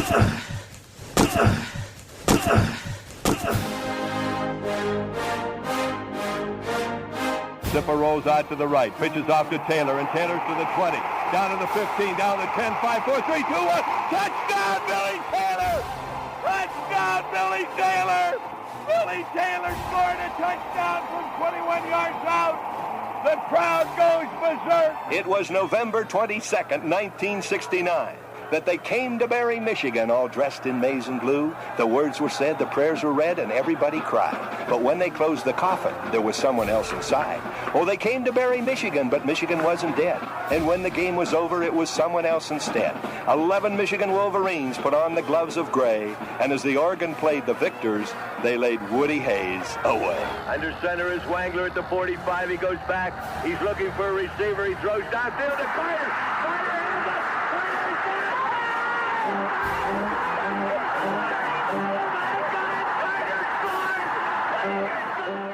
Zipper rolls out to the right, pitches off to Taylor, and Taylor's to the 20, down to the 15, down to 10, 5, 4, 3, 2, 1. Touchdown, Billy Taylor! Touchdown, Billy Taylor! Billy Taylor scored a touchdown from 21 yards out. The crowd goes berserk. It was November 22nd, 1969. That they came to Barry, Michigan, all dressed in maize and blue. The words were said, the prayers were read, and everybody cried. But when they closed the coffin, there was someone else inside. Oh, they came to Barry, Michigan, but Michigan wasn't dead. And when the game was over, it was someone else instead. 11 Michigan Wolverines put on the gloves of gray, and as the organ played the victors, they laid Woody Hayes away. Under center is Wangler at the 45. He goes back. He's looking for a receiver. He throws downfield to Carter.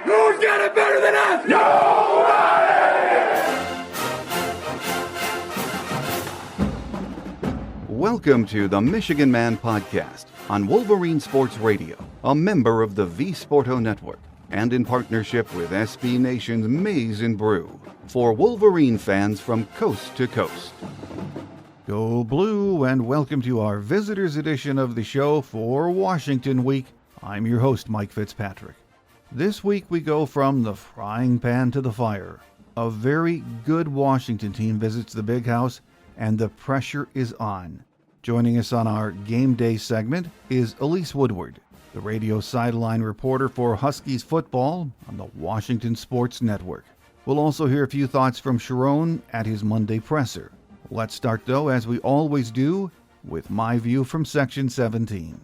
Who's got it better than us? Nobody! Welcome to the Michigan Man Podcast on Wolverine Sports Radio, a member of the V-Sporto Network, and in partnership with SB Nation's Maize and Brew, for Wolverine fans from coast to coast. Go Blue, and welcome to our visitors edition of the show for Washington Week. I'm your host, Mike Fitzpatrick. This week we go from the frying pan to the fire. A very good Washington team visits the Big House, and the pressure is on. Joining us on our Game Day segment is Elise Woodward, the radio sideline reporter for Huskies football on the Washington Sports Network. We'll also hear a few thoughts from Sharon at his Monday presser. Let's start, though, as we always do, with my view from Section 17.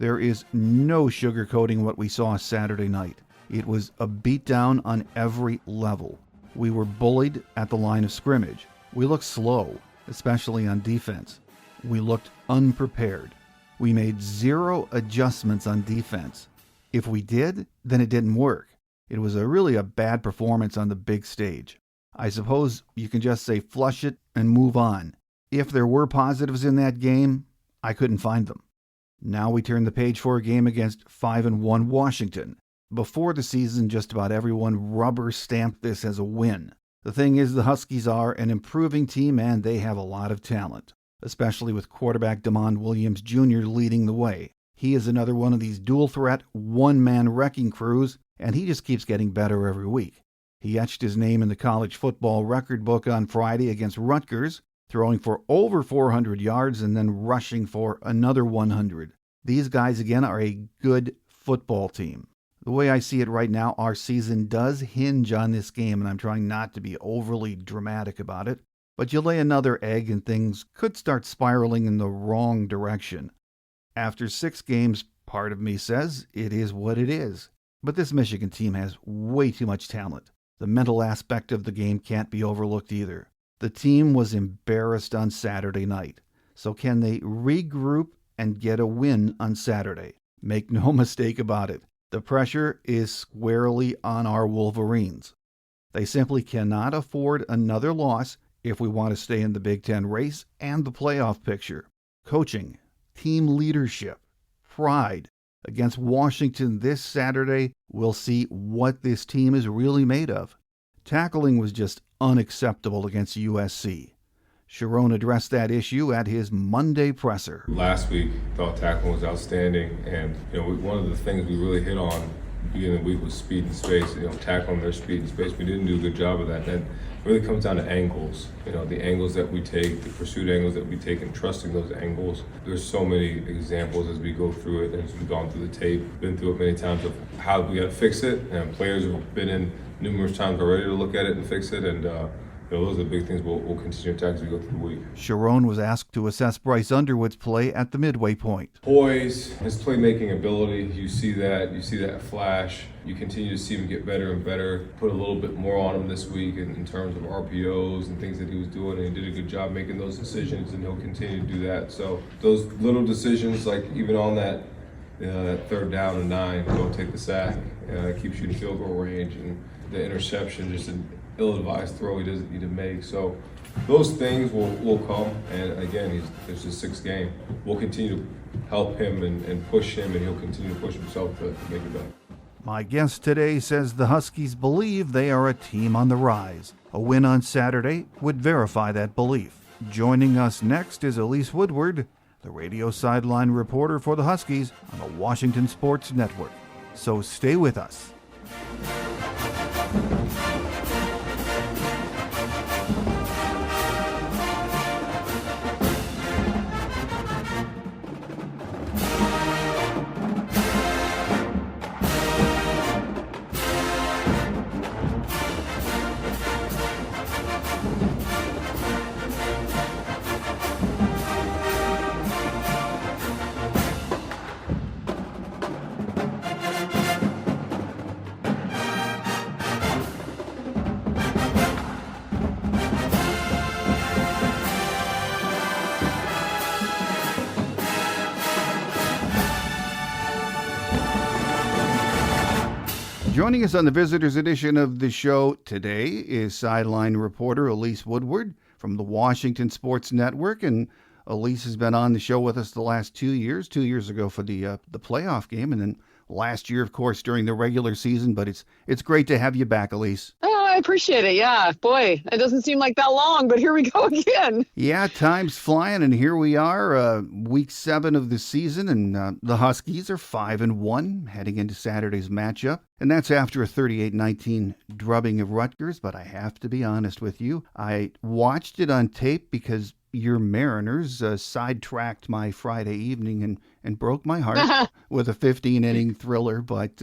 There is no sugarcoating what we saw Saturday night. It was a beatdown on every level. We were bullied at the line of scrimmage. We looked slow, especially on defense. We looked unprepared. We made zero adjustments on defense. If we did, then it didn't work. It was really a bad performance on the big stage. I suppose you can just say flush it and move on. If there were positives in that game, I couldn't find them. Now we turn the page for a game against 5-1 Washington. Before the season, just about everyone rubber-stamped this as a win. The thing is, the Huskies are an improving team, and they have a lot of talent, especially with quarterback Damon Williams Jr. leading the way. He is another one of these dual-threat, one-man wrecking crews, and he just keeps getting better every week. He etched his name in the college football record book on Friday against Rutgers, throwing for over 400 yards and then rushing for another 100. These guys, again, are a good football team. The way I see it right now, our season does hinge on this game, and I'm trying not to be overly dramatic about it. But you lay another egg and things could start spiraling in the wrong direction. After 6 games, part of me says it is what it is. But this Michigan team has way too much talent. The mental aspect of the game can't be overlooked either. The team was embarrassed on Saturday night. So can they regroup and get a win on Saturday? Make no mistake about it. The pressure is squarely on our Wolverines. They simply cannot afford another loss if we want to stay in the Big Ten race and the playoff picture. Coaching, team leadership, pride. Against Washington this Saturday, we'll see what this team is really made of. Tackling was just unacceptable against USC. Sharon addressed that issue at his Monday presser. Last week, thought tackling was outstanding, and one of the things we really hit on beginning of the week was speed and space. Tackling their speed and space. We didn't do a good job of that. Then it really comes down to angles. The angles that we take, the pursuit angles that we take, and trusting those angles. There's so many examples as we go through it, and as we've gone through the tape, been through it many times of how we got to fix it. And players have been in numerous times already to look at it and fix it, and those are the big things we'll continue to attack as we go through the week. Sharon was asked to assess Bryce Underwood's play at the midway point. Poise, his playmaking ability, you see that flash. You continue to see him get better and better. Put a little bit more on him this week in terms of RPOs and things that he was doing, and he did a good job making those decisions, and he'll continue to do that. So those little decisions, like even on that third down and 9, don't take the sack, keep shooting field goal range, and the interception, just an ill-advised throw he doesn't need to make. So those things will come. And again, it's his 6th game. We'll continue to help him and push him, and he'll continue to push himself to make it better. My guest today says the Huskies believe they are a team on the rise. A win on Saturday would verify that belief. Joining us next is Elise Woodward, the radio sideline reporter for the Huskies on the Washington Sports Network. So stay with us. Joining us on the Visitors Edition of the show today is sideline reporter Elise Woodward from the Washington Sports Network. And Elise has been on the show with us the last 2 years, 2 years ago for the playoff game, and then last year, of course, during the regular season. But it's great to have you back, Elise. Oh, I appreciate it. Yeah, boy, it doesn't seem like that long, but here we go again. Yeah, time's flying, and here we are, week 7 of the season, and the Huskies are 5-1 heading into Saturday's matchup. And that's after a 38-19 drubbing of Rutgers. But I have to be honest with you, I watched it on tape because your Mariners sidetracked my Friday evening and broke my heart with a 15-inning thriller. But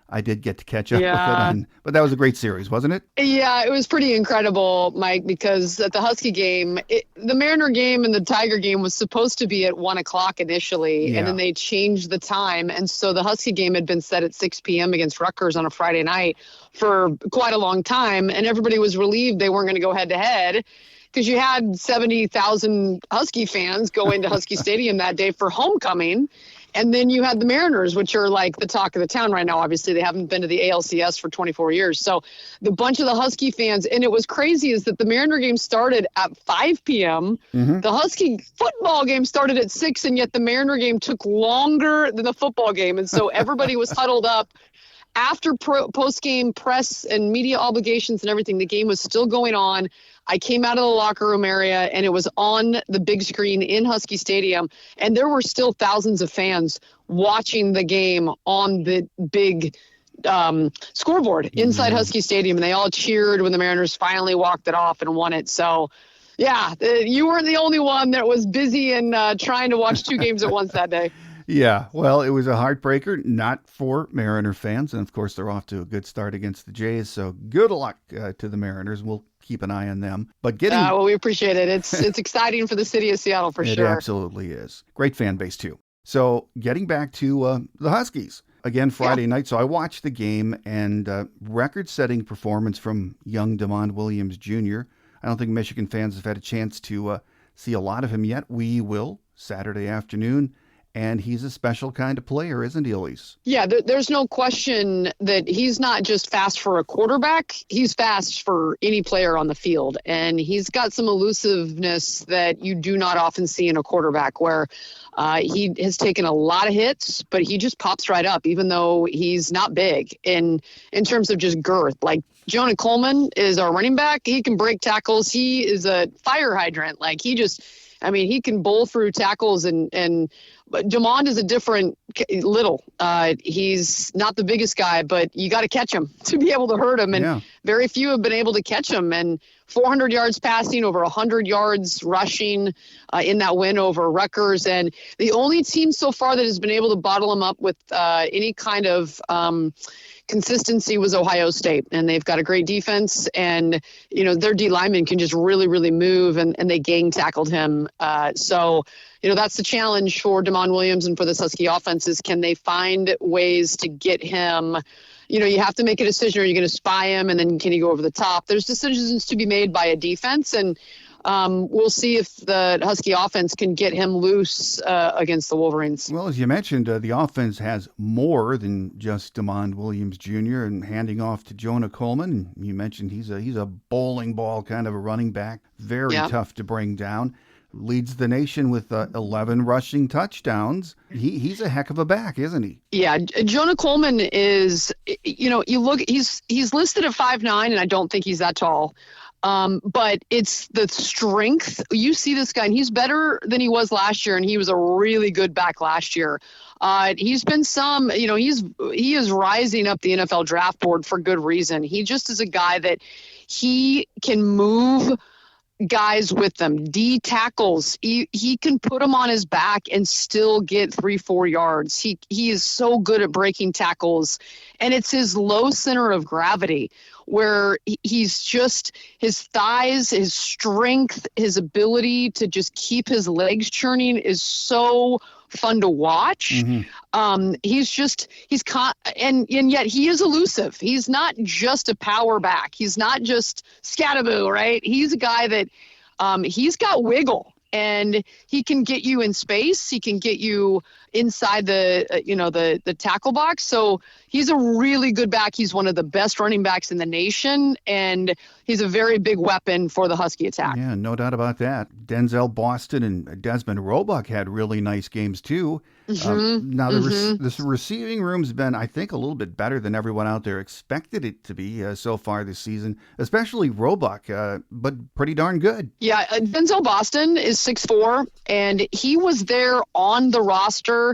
I did get to catch up with it. But that was a great series, wasn't it? Yeah, it was pretty incredible, Mike, because at the Husky game, the Mariner game and the Tiger game was supposed to be at 1 o'clock initially, and then they changed the time. And so the Husky game had been set at 6 p.m. against Rutgers on a Friday night for quite a long time, and everybody was relieved they weren't going to go head-to-head because you had 70,000 Husky fans go into Husky Stadium that day for homecoming. And then you had the Mariners, which are like the talk of the town right now. Obviously, they haven't been to the ALCS for 24 years. So the bunch of the Husky fans, and it was crazy, is that the Mariner game started at 5 p.m. Mm-hmm. The Husky football game started at 6, and yet the Mariner game took longer than the football game. And so everybody was huddled up. After post-game press and media obligations and everything, the game was still going on. I came out of the locker room area, and it was on the big screen in Husky Stadium, and there were still thousands of fans watching the game on the big scoreboard inside Husky Stadium, and they all cheered when the Mariners finally walked it off and won it. So, yeah, you weren't the only one that was busy and trying to watch 2 games at once that day. Yeah, well, it was a heartbreaker, not for Mariner fans. And, of course, they're off to a good start against the Jays. So good luck to the Mariners. We'll keep an eye on them. But well, we appreciate it. It's exciting for the city of Seattle, for sure. It absolutely is. Great fan base, too. So getting back to the Huskies. Again, Friday night. So I watched the game, and record-setting performance from young DeMond Williams Jr. I don't think Michigan fans have had a chance to see a lot of him yet. We will Saturday afternoon. And he's a special kind of player, isn't he, Elise? Yeah, there's no question that he's not just fast for a quarterback. He's fast for any player on the field. And he's got some elusiveness that you do not often see in a quarterback, where he has taken a lot of hits, but he just pops right up, even though he's not big in terms of just girth. Like Jonah Coleman is our running back. He can break tackles. He is a fire hydrant. Like he can bowl through tackles, but DeMond is a different little. He's not the biggest guy, but you got to catch him to be able to hurt him. And very few have been able to catch him. And 400 yards passing, over 100 yards rushing in that win over Rutgers. And the only team so far that has been able to bottle him up with any kind of consistency was Ohio State, and they've got a great defense, and their D linemen can just really, really move, and they gang tackled him. So that's the challenge for DeMond Williams and for this Husky offense is, can they find ways to get him? You have to make a decision. Are you going to spy him, and then can he go over the top? There's decisions to be made by a defense, and we'll see if the Husky offense can get him loose against the Wolverines. Well, as you mentioned, the offense has more than just DeMond Williams Jr. and handing off to Jonah Coleman. You mentioned he's a bowling ball kind of a running back, very tough to bring down. Leads the nation with 11 rushing touchdowns. He's a heck of a back, isn't he? Yeah, Jonah Coleman is, you look, he's listed at 5'9", and I don't think he's that tall. But it's the strength. You see this guy, and he's better than he was last year, and he was a really good back last year. He's been he is rising up the NFL draft board for good reason. He just is a guy that he can move guys with them. D tackles, he can put them on his back and still get 3-4 yards. He is so good at breaking tackles, and it's his low center of gravity where he's just, his thighs, his strength, his ability to just keep his legs churning is so fun to watch. And yet he is elusive. He's not just a power back. He's not just scataboo, right? He's a guy that he's got wiggle, and he can get you in space. He can get you inside the tackle box. So he's a really good back. He's one of the best running backs in the nation, and he's a very big weapon for the Husky attack. Yeah, no doubt about that. Denzel Boston and Desmond Roebuck had really nice games too. Now the receiving room's been, I think, a little bit better than everyone out there expected it to be so far this season, especially Roebuck, but pretty darn good. Yeah, Denzel Boston is 6'4", and he was there on the roster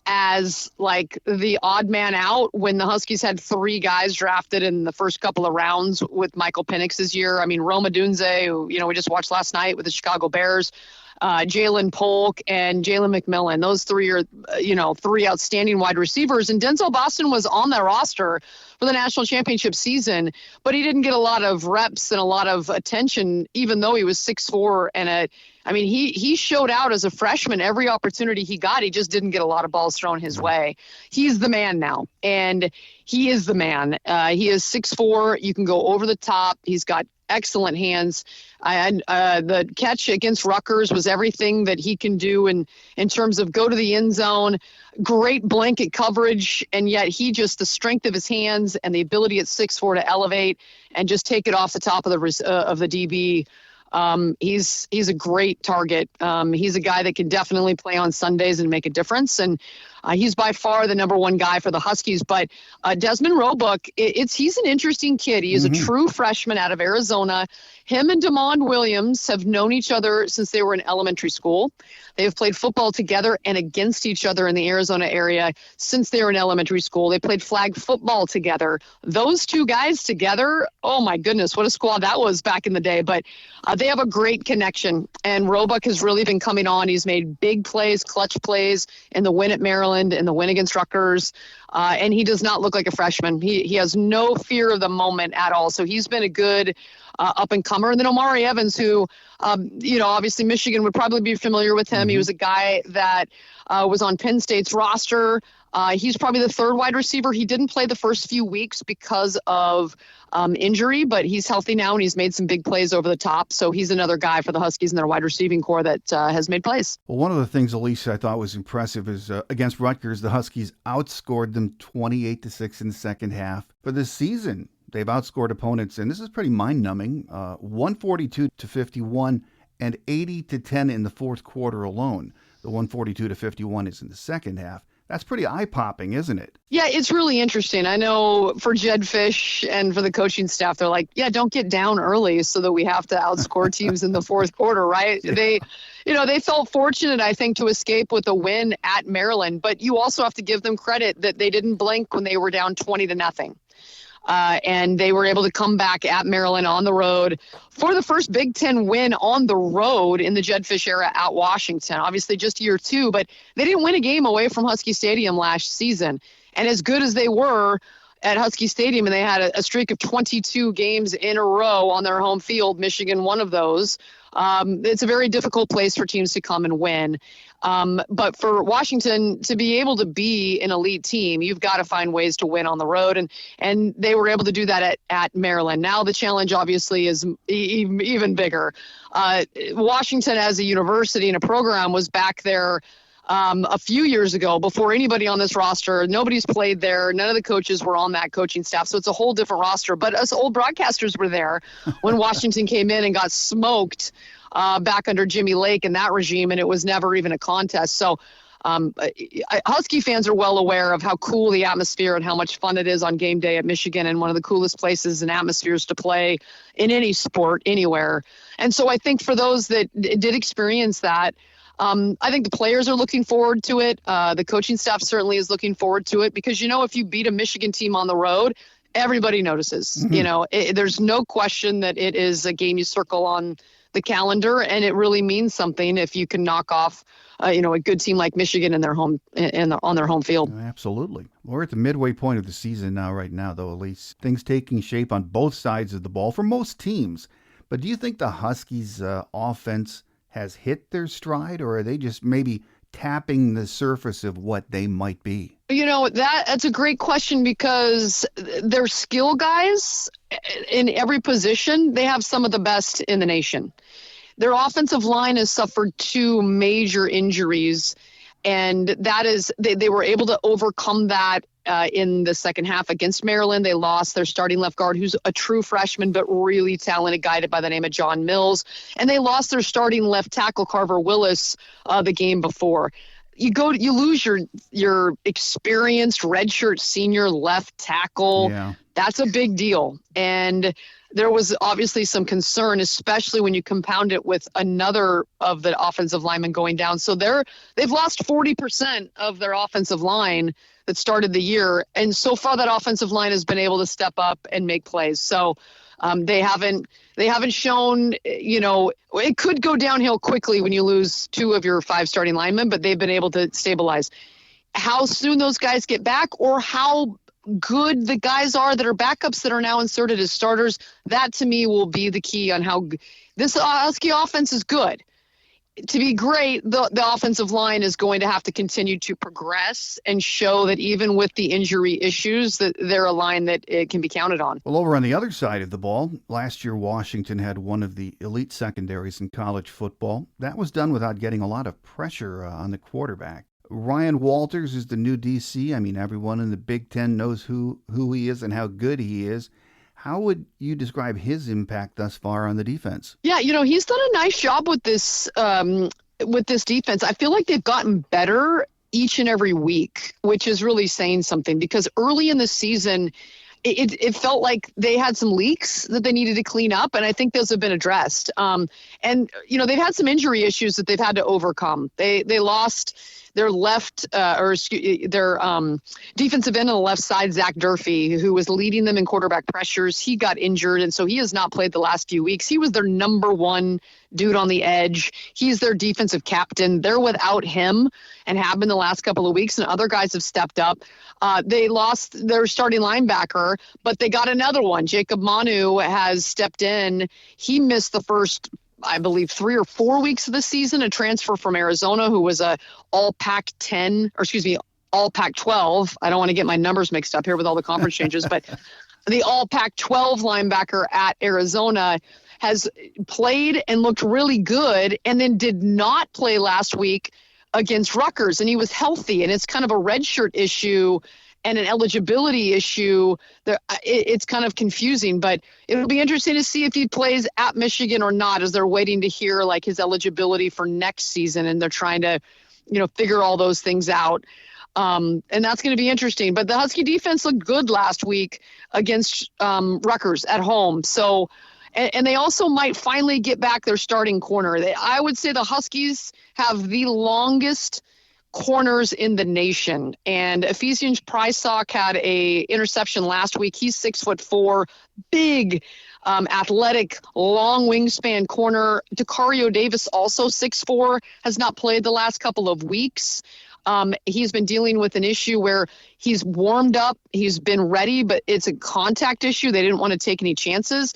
as like the odd man out when the Huskies had 3 guys drafted in the first couple of rounds with Michael Penix's year. I mean, Rome Odunze, who, we just watched last night with the Chicago Bears, Jalen Polk and Jalen McMillan. Those 3 are, 3 outstanding wide receivers. And Denzel Boston was on that roster for the national championship season, but he didn't get a lot of reps and a lot of attention, even though he was 6'4". And he showed out as a freshman every opportunity he got. He just didn't get a lot of balls thrown his way. He's the man now, and he is the man. He is 6'4". You can go over the top. He's got excellent hands. The catch against Rutgers was everything that he can do in terms of go to the end zone, great blanket coverage, and yet the strength of his hands and the ability at 6'4" to elevate and just take it off the top of the DB. He's a great target. He's a guy that can definitely play on Sundays and make a difference. And he's by far the number 1 guy for the Huskies. But Desmond Roebuck, he's an interesting kid. He is a true freshman out of Arizona. Him and DeMond Williams have known each other since they were in elementary school. They have played football together and against each other in the Arizona area since they were in elementary school. They played flag football together. Those 2 guys together, oh my goodness, what a squad that was back in the day. But they have a great connection, and Roebuck has really been coming on. He's made big plays, clutch plays in the win at Maryland and the win against Rutgers. And he does not look like a freshman. He has no fear of the moment at all. So he's been a good up-and-comer. And then Omari Evans, who, obviously Michigan would probably be familiar with him. He was a guy that was on Penn State's roster. He's probably the 3rd wide receiver. He didn't play the first few weeks because of injury, but he's healthy now, and he's made some big plays over the top. So he's another guy for the Huskies and their wide receiving core that has made plays. Well, one of the things, Elise, I thought was impressive is against Rutgers, the Huskies outscored them 28-6 in the second half. For this season, they've outscored opponents, and this is pretty mind-numbing, 142-51 and 80-10 in the fourth quarter alone. The 142-51 is in the second half. That's pretty eye-popping, isn't it? Yeah, it's really interesting. I know for Jed Fish and for the coaching staff, they're like, yeah, don't get down early so that we have to outscore teams in the fourth quarter, right? Yeah. They felt fortunate, I think, to escape with a win at Maryland, but you also have to give them credit that they didn't blink when they were down 20-0. And they were able to come back at Maryland on the road for the first Big Ten win on the road in the Jed Fish era at Washington. Obviously just year 2, but they didn't win a game away from Husky Stadium last season. And as good as they were at Husky Stadium, and they had a streak of 22 games in a row on their home field, Michigan one of those, it's a very difficult place for teams to come and win. But for Washington to be able to be an elite team, you've got to find ways to win on the road. And they were able to do that at Maryland. Now the challenge obviously is even bigger. Washington as a university and a program was back there a few years ago before anybody on this roster. Nobody's played there. None of the coaches were on that coaching staff. So it's a whole different roster. But us old broadcasters were there when Washington came in and got smoked back under Jimmy Lake and that regime, and it was never even a contest. So Husky fans are well aware of how cool the atmosphere and how much fun it is on game day at Michigan, and one of the coolest places and atmospheres to play in any sport anywhere. And so I think for those that did experience that, I think the players are looking forward to it. The coaching staff certainly is looking forward to it because, if you beat a Michigan team on the road, everybody notices. Mm-hmm. There's no question that it is a game you circle on the calendar, and it really means something if you can knock off, a good team like Michigan in their home on their home field. Absolutely. We're at the midway point of the season right now, though, Elise. Things taking shape on both sides of the ball for most teams. But do you think the Huskies' offense has hit their stride, or are they just maybe tapping the surface of what they might be? That's a great question because their skill guys in every position, they have some of the best in the nation. Their offensive line has suffered 2 major injuries, and that is they were able to overcome that in the second half against Maryland. They lost their starting left guard, who's a true freshman but really talented, guy by the name of John Mills. And they lost their starting left tackle, Carver Willis, the game before. You lose your experienced redshirt senior left tackle. Yeah. That's a big deal. And there was obviously some concern, especially when you compound it with another of the offensive linemen going down. So they've lost 40% of their offensive line that started the year. And so far that offensive line has been able to step up and make plays. So they haven't shown, it could go downhill quickly when you lose 2 of your 5 starting linemen, but they've been able to stabilize. How soon those guys get back, or how good the guys are that are backups that are now inserted as starters, that to me will be the key on how this Husky offense is good. To be great, the offensive line is going to have to continue to progress and show that even with the injury issues, that they're a line that it can be counted on. Well, over on the other side of the ball, last year Washington had one of the elite secondaries in college football. That was done without getting a lot of pressure on the quarterback. Ryan Walters is the new DC. I mean, everyone in the Big Ten knows who he is and how good he is. How would you describe his impact thus far on the defense? Yeah, he's done a nice job with this defense. I feel like they've gotten better each and every week, which is really saying something, because early in the season, it felt like they had some leaks that they needed to clean up, and I think those have been addressed. And they've had some injury issues that they've had to overcome. They lost their their defensive end on the left side, Zach Durfee, who was leading them in quarterback pressures. He got injured, and so he has not played the last few weeks. He was their number 1 dude on the edge. He's their defensive captain. They're without him and have been the last couple of weeks, and other guys have stepped up. They lost their starting linebacker, but they got another one. Jacob Manu has stepped in. He missed the first, I believe, 3 or 4 weeks of the season, a transfer from Arizona who was a all Pac-12. I don't want to get my numbers mixed up here with all the conference changes, but the all Pac-12 linebacker at Arizona has played and looked really good, and then did not play last week against Rutgers, and he was healthy, and it's kind of a redshirt issue and an eligibility issue. It's kind of confusing, but it'll be interesting to see if he plays at Michigan or not, as they're waiting to hear like his eligibility for next season, and they're trying to, figure all those things out. And that's going to be interesting. But the Husky defense looked good last week against Rutgers at home. So, and they also might finally get back their starting corner. I would say the Huskies have the longest corners in the nation, and Ephesians Prysock had a interception last week. He's 6'4", big, athletic, long wingspan corner. Dakario Davis, also 6'4", has not played the last couple of weeks. He's been dealing with an issue where he's warmed up, he's been ready, but it's a contact issue. They didn't want to take any chances.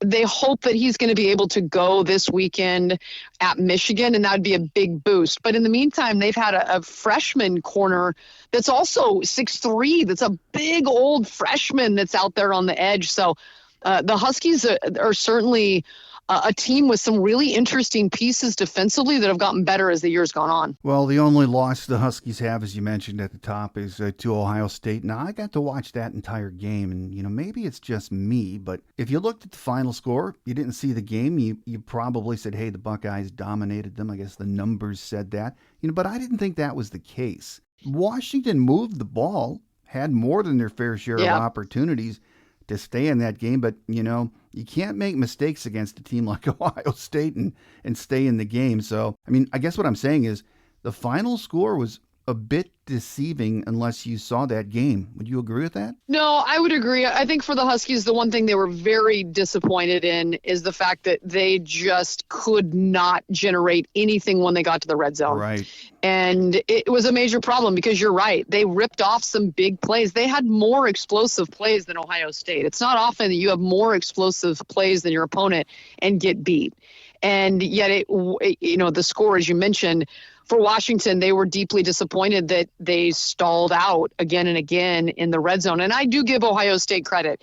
They hope that he's going to be able to go this weekend at Michigan, and that would be a big boost. But in the meantime, they've had a freshman corner that's also 6'3", that's a big old freshman that's out there on the edge. So the Huskies are certainly a team with some really interesting pieces defensively that have gotten better as the year's gone on. Well, the only loss the Huskies have, as you mentioned at the top, is to Ohio State. Now, I got to watch that entire game, and, maybe it's just me, but if you looked at the final score, you didn't see the game, you probably said, hey, the Buckeyes dominated them. I guess the numbers said that. But I didn't think that was the case. Washington moved the ball, had more than their fair share of opportunities to stay in that game, but, you can't make mistakes against a team like Ohio State and stay in the game. So, I guess what I'm saying is the final score was a bit deceiving unless you saw that game. Would you agree with that? No, I would agree. I think for the Huskies, the one thing they were very disappointed in is the fact that they just could not generate anything when they got to the red zone. Right. And it was a major problem because you're right. They ripped off some big plays. They had more explosive plays than Ohio State. It's not often that you have more explosive plays than your opponent and get beat. And yet, the score, as you mentioned, for Washington, they were deeply disappointed that they stalled out again and again in the red zone. And I do give Ohio State credit.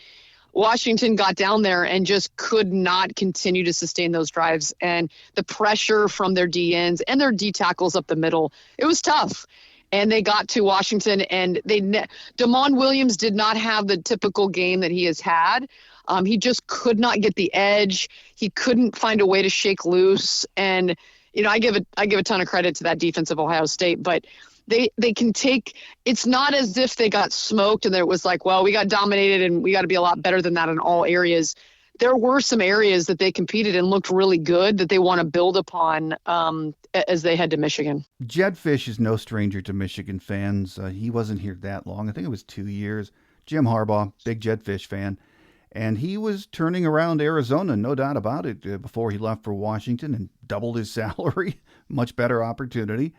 Washington got down there and just could not continue to sustain those drives. And the pressure from their D-ends and their D-tackles up the middle, it was tough. And they got to Washington, and Damon Williams did not have the typical game that he has had. He just could not get the edge. He couldn't find a way to shake loose. And I give a ton of credit to that defense of Ohio State, but they can take. It's not as if they got smoked and it was like, well, we got dominated and we got to be a lot better than that in all areas. There were some areas that they competed and looked really good that they want to build upon as they head to Michigan. Jedd Fisch is no stranger to Michigan fans. He wasn't here that long. I think it was 2 years. Jim Harbaugh, big Jedd Fisch fan. And he was turning around Arizona, no doubt about it, before he left for Washington and doubled his salary. Much better opportunity.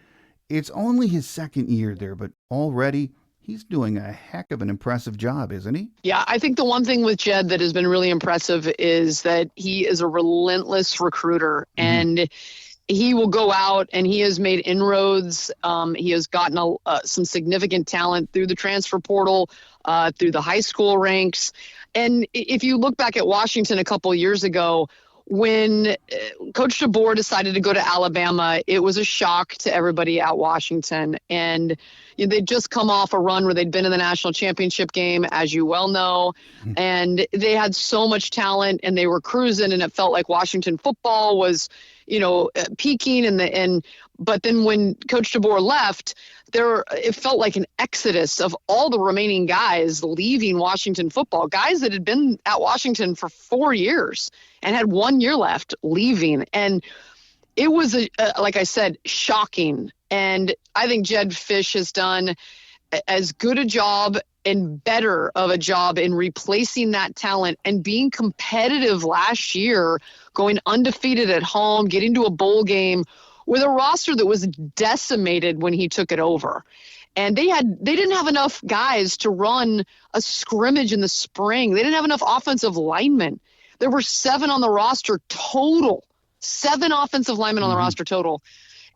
It's only his second year there, but already he's doing a heck of an impressive job, isn't he? Yeah, I think the one thing with Jedd that has been really impressive is that he is a relentless recruiter. Mm-hmm. And he will go out and he has made inroads. He has gotten some significant talent through the transfer portal, through the high school ranks. And if you look back at Washington a couple of years ago, when Coach DeBoer decided to go to Alabama, it was a shock to everybody at Washington. And they'd just come off a run where they'd been in the national championship game, as you well know. And they had so much talent and they were cruising, and it felt like Washington football was, peaking. But then when Coach DeBoer left, it felt like an exodus of all the remaining guys leaving Washington football, guys that had been at Washington for 4 years and had 1 year left leaving. And it was, like I said, shocking. And I think Jedd Fisch has done as good a job and better of a job in replacing that talent and being competitive last year, going undefeated at home, getting to a bowl game with a roster that was decimated when he took it over. And they didn't have enough guys to run a scrimmage in the spring. They didn't have enough offensive linemen. There were 7 on the roster total, 7 offensive linemen on the roster total.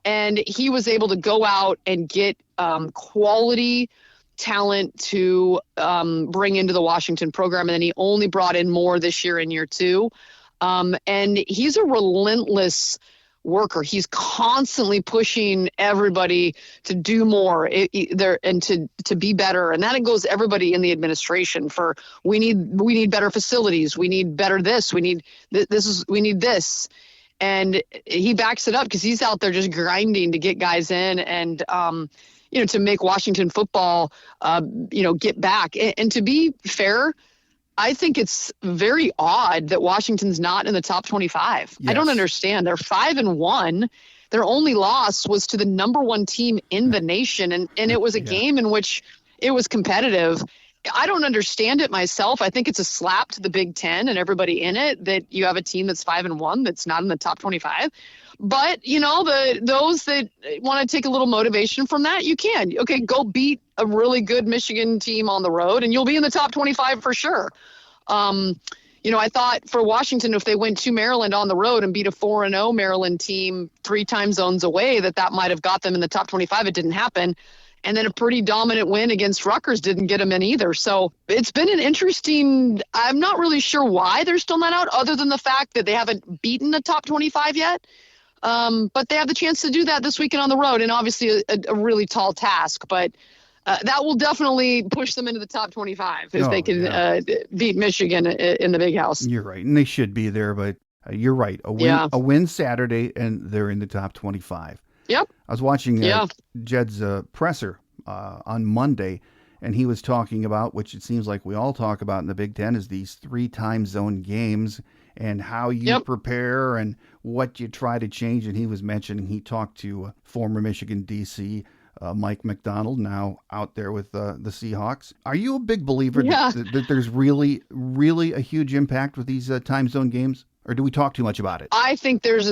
And he was able to go out and get quality talent to bring into the Washington program. And then he only brought in more this year in year 2. And he's a relentless worker. He's constantly pushing everybody to do more and to be better. And that goes everybody in the administration for we need better facilities. We need better this. We need this. And he backs it up because he's out there just grinding to get guys in and to make Washington football get back. And to be fair, I think it's very odd that Washington's not in the top 25. Yes. I don't understand. They're 5-1. Their only loss was to the number 1 team in the nation. And it was a game in which it was competitive. I don't understand it myself. I think it's a slap to the Big Ten and everybody in it that you have a team that's 5-1 that's not in the top 25. But, those that want to take a little motivation from that, you can. Okay, go beat a really good Michigan team on the road, and you'll be in the top 25 for sure. I thought for Washington, if they went to Maryland on the road and beat a 4-0 Maryland team 3 time zones away, that might have got them in the top 25. It didn't happen. And then a pretty dominant win against Rutgers didn't get them in either. So it's been an interesting, I'm not really sure why they're still not out, other than the fact that they haven't beaten the top 25 yet. But they have the chance to do that this weekend on the road, and obviously a really tall task. But that will definitely push them into the top 25 if they can beat Michigan in the Big House. You're right, and they should be there, but you're right. A win Saturday, and they're in the top 25. Yep. I was watching Jed's presser on Monday, and he was talking about, which it seems like we all talk about in the Big Ten, is these 3 time zone games and how you prepare and what you try to change. And he was mentioning he talked to former Michigan DC Mike McDonald, now out there with the Seahawks. Are you a big believer that there's really, really a huge impact with these time zone games? Or do we talk too much about it? I think there's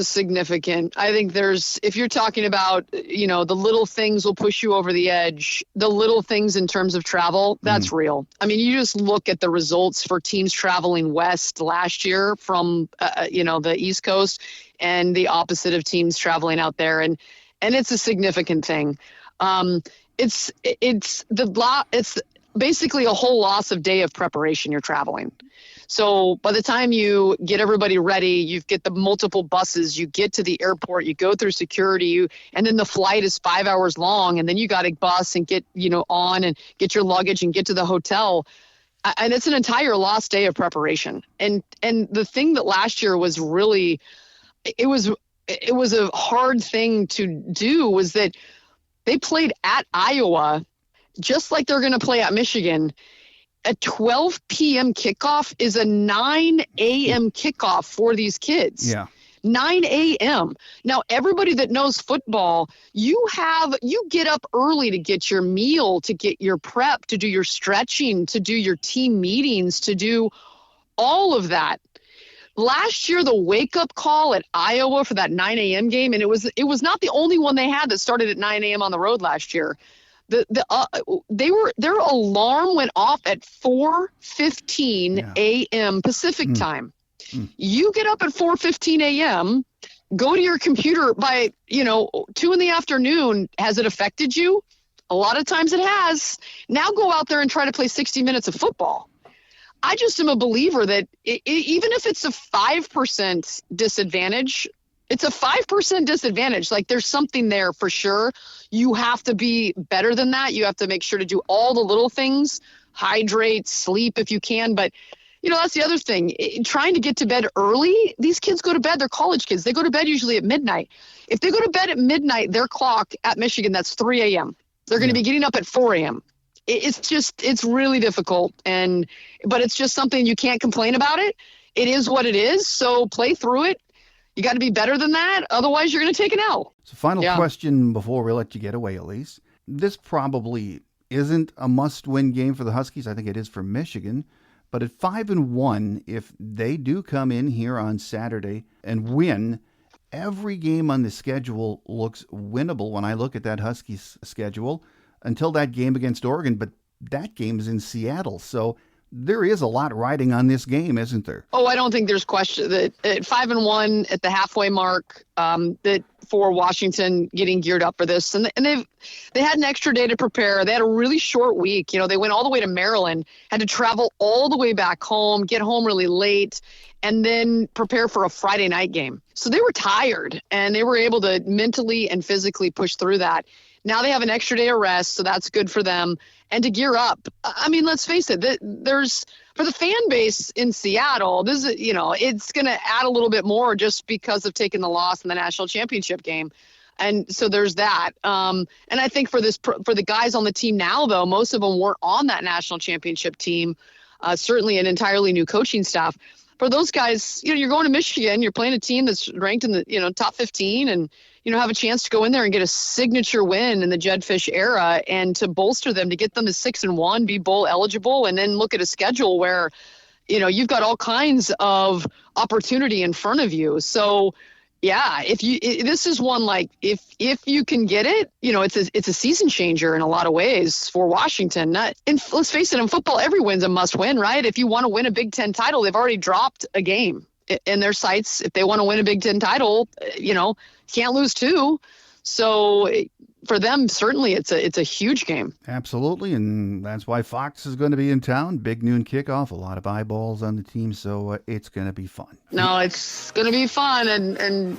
if you're talking about, the little things will push you over the edge, the little things in terms of travel, that's real. I mean, you just look at the results for teams traveling west last year from, the East Coast, and the opposite of teams traveling out there. And it's a significant thing. It's basically a whole loss of day of preparation. You're traveling. So by the time you get everybody ready, you get the multiple buses, you get to the airport, you go through security, and then the flight is 5 hours long, and then you got to bus and get, on and get your luggage and get to the hotel. And it's an entire lost day of preparation. And the thing that last year was really, it was a hard thing to do, was that they played at Iowa just like they're going to play at Michigan. A 12 p.m. kickoff is a 9 a.m. kickoff for these kids. Yeah. 9 a.m. Now, everybody that knows football, you get up early to get your meal, to get your prep, to do your stretching, to do your team meetings, to do all of that. Last year, the wake-up call at Iowa for that 9 a.m. game, and it was not the only one they had that started at 9 a.m. on the road last year. Their alarm went off at 4:15 a.m. Pacific time. You get up at 4:15 a.m., go to your computer by 2 in the afternoon. Has it affected you? A lot of times it has. Now go out there and try to play 60 minutes of football. I just am a believer that even if it's a 5% disadvantage, it's a 5% disadvantage. Like, there's something there for sure. You have to be better than that. You have to make sure to do all the little things, hydrate, sleep if you can. But, that's the other thing. Trying to get to bed early, these kids go to bed. They're college kids. They go to bed usually at midnight. If they go to bed at midnight, their clock at Michigan, that's 3 a.m. They're going to be getting up at 4 a.m. It's really difficult. But it's just something, you can't complain about it. It is what it is. So play through it. You got to be better than that. Otherwise, you're going to take an L. So final question before we let you get away, Elise. This probably isn't a must-win game for the Huskies. I think it is for Michigan. But at 5-1, if they do come in here on Saturday and win, every game on the schedule looks winnable when I look at that Huskies schedule until that game against Oregon. But that game is in Seattle. So there is a lot riding on this game, isn't there? Oh, I don't think there's question that at 5-1 at the halfway mark, that for Washington getting geared up for this, and they had an extra day to prepare. They had a really short week. They went all the way to Maryland, had to travel all the way back home, get home really late, and then prepare for a Friday night game. So they were tired, and they were able to mentally and physically push through that. Now they have an extra day of rest, so that's good for them. And to gear up, I mean, let's face it, there's, for the fan base in Seattle, this is, it's going to add a little bit more just because of taking the loss in the national championship game. And so there's that. And I think for the guys on the team now, though, most of them weren't on that national championship team, certainly an entirely new coaching staff. For those guys, you're going to Michigan, you're playing a team that's ranked in the, top 15, and, have a chance to go in there and get a signature win in the Jedd Fisch era, and to bolster them, to get them to 6-1, be bowl eligible, and then look at a schedule where, you've got all kinds of opportunity in front of you. So Yeah, this is one, like, if you can get it, it's a season changer in a lot of ways for Washington. Let's face it, in football, every win's a must win, right? If you want to win a Big Ten title, they've already dropped a game in their sights. If they want to win a Big Ten title, can't lose two. So for them, certainly it's a huge game. Absolutely, and that's why Fox is going to be in town. Big noon kickoff, a lot of eyeballs on the team, so it's going to be fun. No, it's going to be fun, and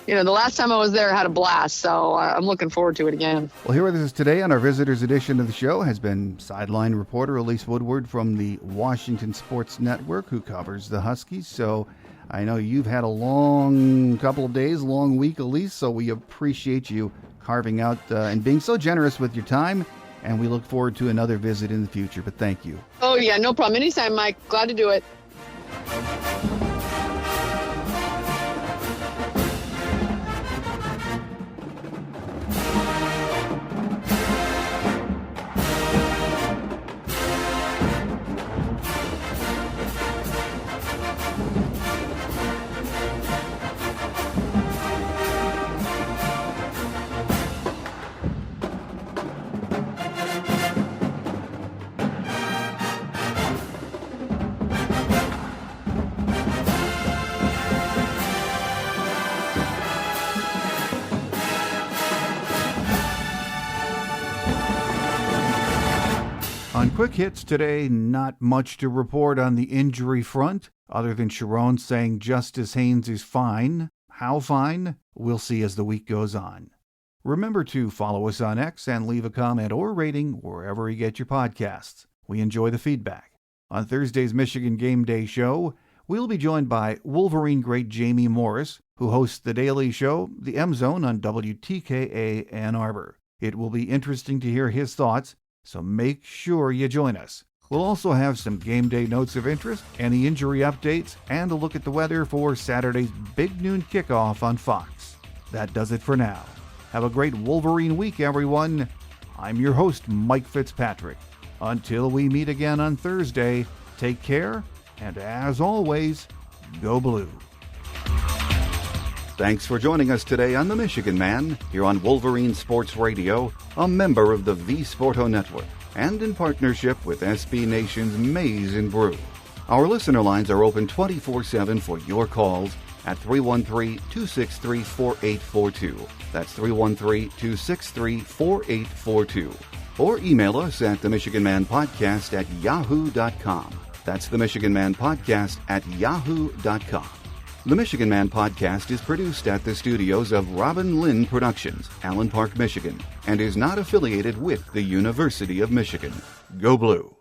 the last time I was there, I had a blast, so I'm looking forward to it again. Well, here with us today on our visitors edition of the show has been sideline reporter Elise Woodward from the Washington Sports Network, who covers the Huskies. So I know you've had a long couple of days, long week, Elise, so we appreciate you carving out and being so generous with your time, and we look forward to another visit in the future, but thank you. Oh, yeah, no problem. Anytime, Mike. Glad to do it. On Quick Hits today, not much to report on the injury front, other than Sharon saying Justice Haynes is fine. How fine? We'll see as the week goes on. Remember to follow us on X and leave a comment or rating wherever you get your podcasts. We enjoy the feedback. On Thursday's Michigan Game Day show, we'll be joined by Wolverine great Jamie Morris, who hosts the daily show, The M Zone, on WTKA Ann Arbor. It will be interesting to hear his thoughts, so make sure you join us. We'll also have some game day notes of interest, any injury updates, and a look at the weather for Saturday's big noon kickoff on Fox. That does it for now. Have a great Wolverine week, everyone. I'm your host, Mike Fitzpatrick. Until we meet again on Thursday, take care, and as always, go blue. Thanks for joining us today on The Michigan Man, here on Wolverine Sports Radio, a member of the V Sporto Network, and in partnership with SB Nation's Maize and Brew. Our listener lines are open 24/7 for your calls at 313-263-4842. That's 313-263-4842. Or email us at themichiganmanpodcast@yahoo.com. That's themichiganmanpodcast@yahoo.com. The Michigan Man Podcast is produced at the studios of Robin Lynn Productions, Allen Park, Michigan, and is not affiliated with the University of Michigan. Go Blue!